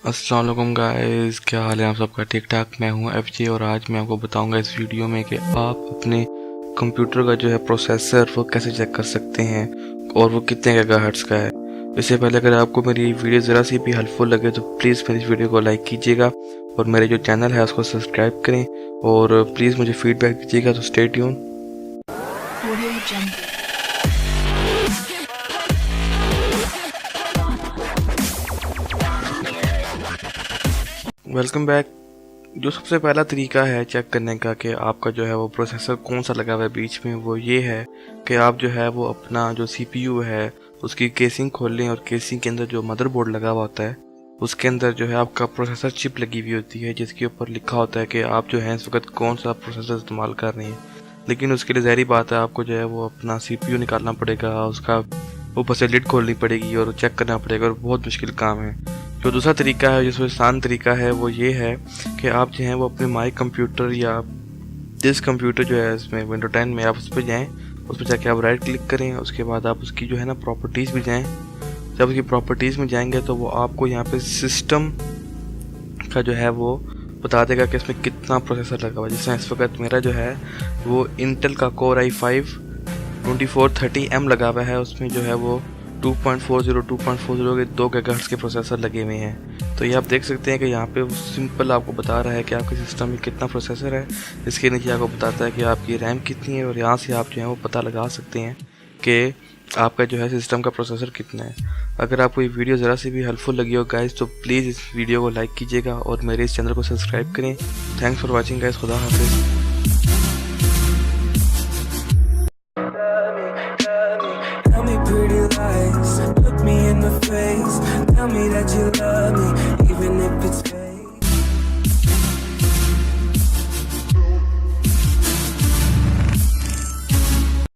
अस्सलाम वालेकुम गाइस, क्या हाल है आप सबका? ठीक ठाक। मैं हूं एफजे और आज मैं आपको बताऊंगा इस वीडियो में कि आप अपने कंप्यूटर का जो है प्रोसेसर वो कैसे चेक कर सकते हैं और वो कितने गीगाहर्ट्ज़ का है। इससे पहले अगर आपको मेरी वीडियो ज़रा सी भी हेल्पफुल लगे तो प्लीज़ मेरी वीडियो को लाइक कीजिएगा और मेरे जो चैनल है उसको सब्सक्राइब करें और प्लीज़ मुझे फीडबैक दीजिएगा। तो स्टे ट्यून। Welcome back. जो सबसे पहला तरीका है चेक करने का कि आपका जो है वो प्रोसेसर कौन सा लगा हुआ है बीच में, वो ये है कि आप जो है वो अपना जो सीपीयू है उसकी केसिंग खोल लें और केसिंग के अंदर जो मदरबोर्ड लगा हुआ होता है उसके अंदर जो है आपका प्रोसेसर चिप लगी हुई होती है जिसके ऊपर लिखा होता है कि आप जो है इस वक्त कौन सा प्रोसेसर इस्तेमाल कर रहे हैं। लेकिन उसके लिए ज़ाहिर बात है आपको जो है वो अपना सीपीयू निकालना पड़ेगा, उसका ऊपर से लिड खोलनी पड़ेगी और चेक करना पड़ेगा और बहुत मुश्किल काम है। जो दूसरा तरीका है, जो आसान तरीका है, वो ये है कि आप जो हैं वो अपने माई कंप्यूटर या जिस कंप्यूटर जो है इसमें विंडो 10 में आप उस पर जाएँ, उस पर जाके आप राइट क्लिक करें, उसके बाद आप उसकी जो है ना प्रॉपर्टीज़ में जाएँ। जब उसकी प्रॉपर्टीज़ में जाएंगे तो वो आपको यहाँ पे सिस्टम का जो है वो बता देगा कि इसमें कितना प्रोसेसर लगा हुआ है। जैसे इस वक्त मेरा जो है वो इंटेल का कोर i5 2430M लगा हुआ है, उसमें जो है वो 2.40 के 2 गीगाहर्ट्ज़ के प्रोसेसर लगे हुए हैं। तो ये आप देख सकते हैं कि यहाँ पे सिंपल आपको बता रहा है कि आपके सिस्टम में कितना प्रोसेसर है। इसके नीचे आपको बताता है कि आपकी रैम कितनी है और यहाँ से आप जो है वो पता लगा सकते हैं कि आपका जो है सिस्टम का प्रोसेसर कितना है। अगर आपको ये वीडियो ज़रा सी भी हेल्पफुल लगी हो गाइस तो प्लीज़ इस वीडियो को लाइक कीजिएगा और मेरे इस चैनल को सब्सक्राइब करें। Thanks for watching guys. खुदा हाफिज़। Tell me pretty lies, look me in the face, tell me that you love me.